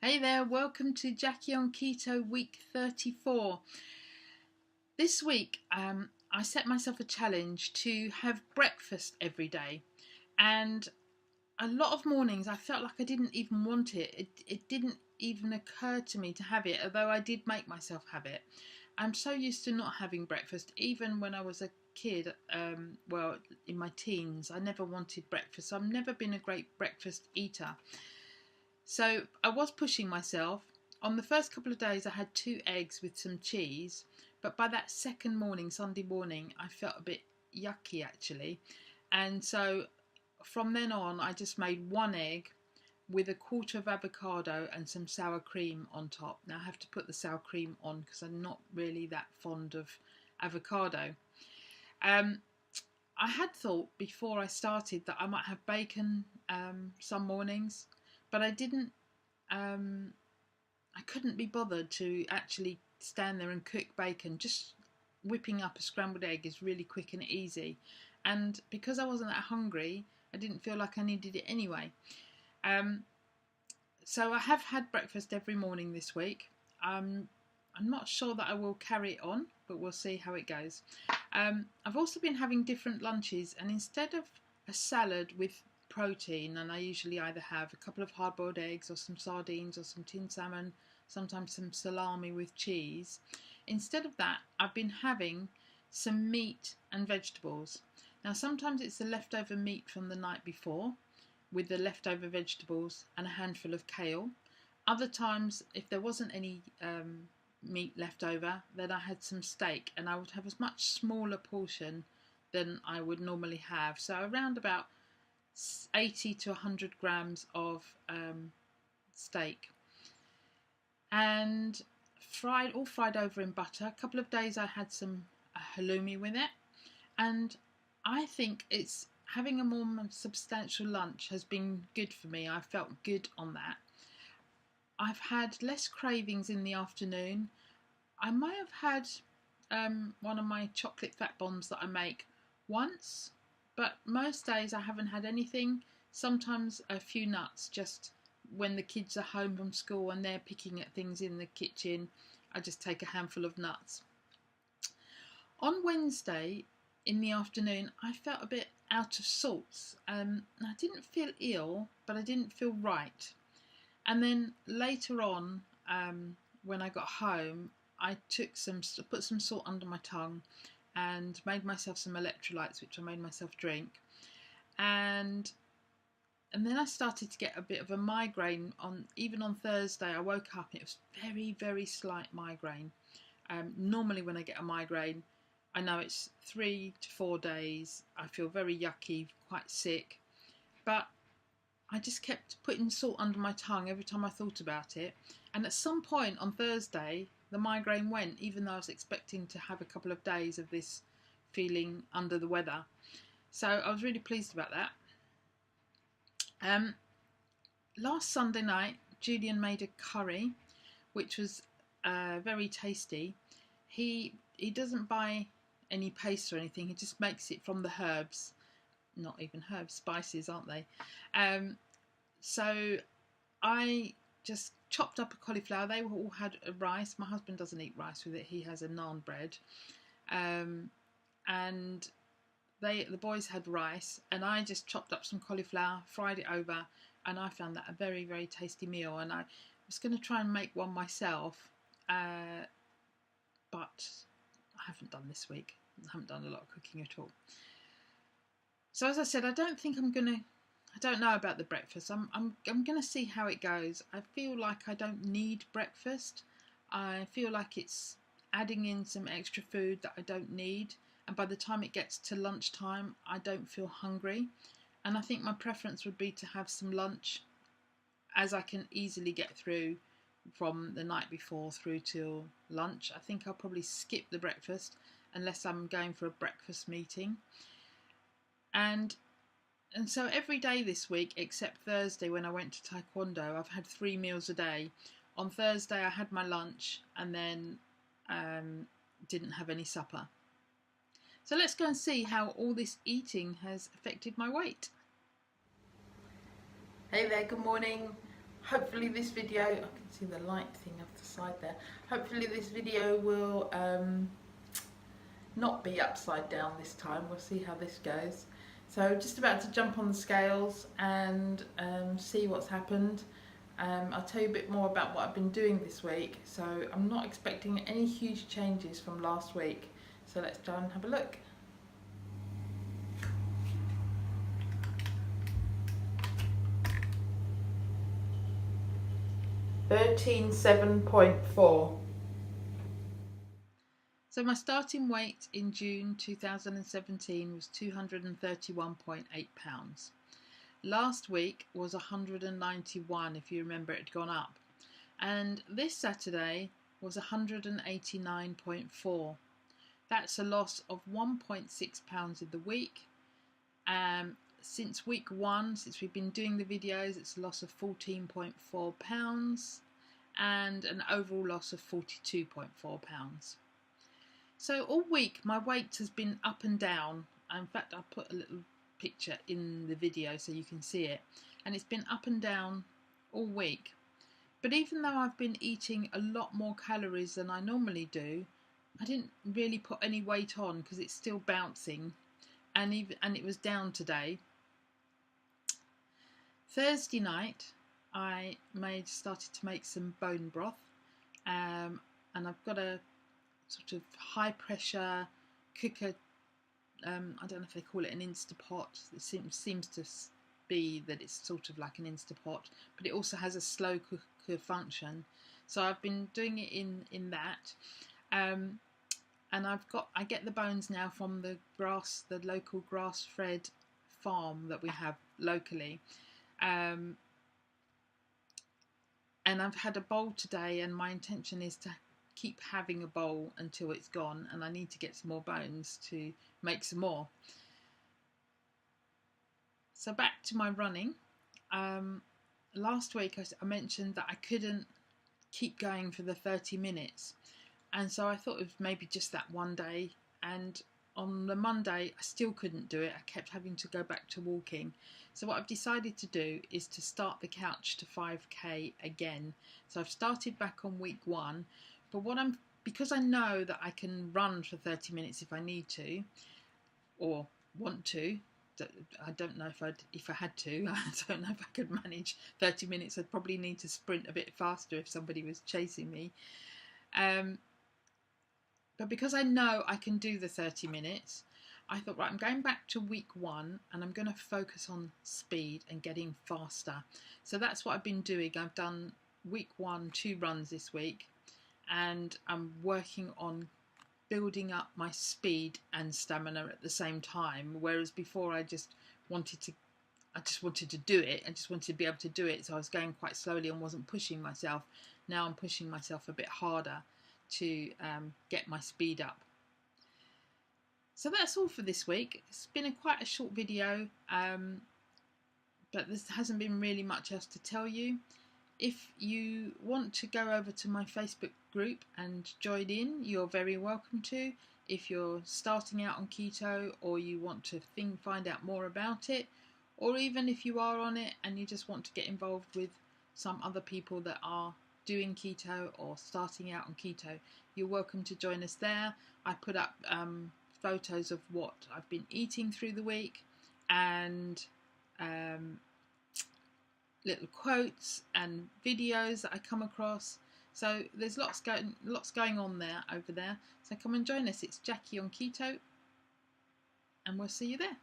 Hey there, welcome to Jackie On Keto Week 34. This week, I set myself a challenge to have breakfast every day, and a lot of mornings I felt like I didn't even want it. It didn't even occur to me to have it, although I did make myself have it. I'm so used to not having breakfast, even when I was a kid, in my teens, I never wanted breakfast. So I've never been a great breakfast eater. So I was pushing myself. On the first couple of days, I had 2 eggs with some cheese, but by that second morning, Sunday morning, I felt a bit yucky actually. And so from then on, I just made 1 egg with a quarter of avocado and some sour cream on top. Now I have to put the sour cream on because I'm not really that fond of avocado. Um, I had thought before I started that I might have bacon some mornings, but I didn't. I couldn't be bothered to actually stand there and cook bacon. Just whipping up a scrambled egg is really quick and easy, and because I wasn't that hungry, I didn't feel like I needed it anyway. Um, so I have had breakfast every morning this week. I'm not sure that I will carry it on, but we'll see how it goes. I've also been having different lunches, and instead of a salad with protein, and I usually either have a couple of hard-boiled eggs or some sardines or some tinned salmon, sometimes some salami with cheese. Instead of that, I've been having some meat and vegetables. Now, sometimes it's the leftover meat from the night before with the leftover vegetables and a handful of kale. Other times, if there wasn't any meat left over, then I had some steak, and I would have a much smaller portion than I would normally have. So around about 80 to 100 grams of steak, and all fried over in butter. A couple of days I had some halloumi with it, and I think it's having a more substantial lunch has been good for me. I felt good on that. I've had less cravings in the afternoon. I might have had one of my chocolate fat bombs that I make once, but most days I haven't had anything. Sometimes a few nuts, just when the kids are home from school and they're picking at things in the kitchen, I just take a handful of nuts. On Wednesday in the afternoon, I felt a bit out of sorts. I didn't feel ill, but I didn't feel right. And then later on, when I got home, I put some salt under my tongue and made myself some electrolytes, which I made myself drink. And then I started to get a bit of a migraine. Even on Thursday, I woke up and it was very, very slight migraine. Normally when I get a migraine, I know it's 3 to 4 days. I feel very yucky, quite sick. But I just kept putting salt under my tongue every time I thought about it. And at some point on Thursday, the migraine went, even though I was expecting to have a couple of days of this feeling under the weather. So I was really pleased about that. Last Sunday night, Julian made a curry, which was very tasty. He doesn't buy any paste or anything. He just makes it from the herbs. Not even herbs, spices, aren't they? So I just chopped up a cauliflower. They all had a rice. My husband doesn't eat rice with it. He has a naan bread. And the boys had rice, and I just chopped up some cauliflower, fried it over, and I found that a very, very tasty meal. And I was going to try and make one myself, but I haven't done this week. I haven't done a lot of cooking at all. So as I said, I don't know about the breakfast. I'm going to see how it goes. I feel like I don't need breakfast. I feel like it's adding in some extra food that I don't need. And by the time it gets to lunchtime, I don't feel hungry. And I think my preference would be to have some lunch, as I can easily get through from the night before through till lunch. I think I'll probably skip the breakfast unless I'm going for a breakfast meeting. And so every day this week, except Thursday when I went to Taekwondo, I've had 3 meals a day. On Thursday I had my lunch and then didn't have any supper. So let's go and see how all this eating has affected my weight. Hey there, good morning. hopefully this video, I can see the light thing off the side there, hopefully this video will not be upside down this time. We'll see how this goes. So just about to jump on the scales and see what's happened. I'll tell you a bit more about what I've been doing this week. So I'm not expecting any huge changes from last week. So let's try and have a look. $13.7.4. So my starting weight in June 2017 was 231.8 pounds. Last week was 191, if you remember, it had gone up. And this Saturday was 189.4. That's a loss of 1.6 pounds in the week. Since week 1, since we've been doing the videos, it's a loss of 14.4 pounds and an overall loss of 42.4 pounds. So all week my weight has been up and down. In fact, I'll put a little picture in the video so you can see it, and it's been up and down all week. But even though I've been eating a lot more calories than I normally do, I didn't really put any weight on because it's still bouncing, and it was down today. Thursday night I started to make some bone broth, and I've got a sort of high pressure cooker. I don't know if they call it an Instapot. It seems to be that it's sort of like an Instapot, but it also has a slow cooker function. So I've been doing it in that, and I get the bones now from the local grass-fed farm that we have locally, and I've had a bowl today, and my intention is to keep having a bowl until it's gone, and I need to get some more bones to make some more. So back to my running. Last week I mentioned that I couldn't keep going for the 30 minutes, and so I thought it was maybe just that one day, and on the Monday I still couldn't do it. I kept having to go back to walking. So what I've decided to do is to start the couch to 5k again. So I've started back on week 1, but because I know that I can run for 30 minutes if I need to or want to. I don't know if I had to. I don't know if I could manage 30 minutes. I'd probably need to sprint a bit faster if somebody was chasing me. But because I know I can do the 30 minutes, I thought, right, I'm going back to week 1 and I'm going to focus on speed and getting faster. So that's what I've been doing. I've done week 1, 2 runs this week, and I'm working on building up my speed and stamina at the same time, whereas before I just wanted to do it. I just wanted to be able to do it, so I was going quite slowly and wasn't pushing myself. Now I'm pushing myself a bit harder to get my speed up. So that's all for this week. It's been quite a short video, but there hasn't been really much else to tell you. If you want to go over to my Facebook group and join in, you're very welcome to. If you're starting out on keto, or you want to find out more about it, or even if you are on it and you just want to get involved with some other people that are doing keto or starting out on keto, you're welcome to join us there. I put up photos of what I've been eating through the week, and little quotes and videos that I come across. So there's lots going on there over there. So come and join us. It's Jackie on Keto, and we'll see you there.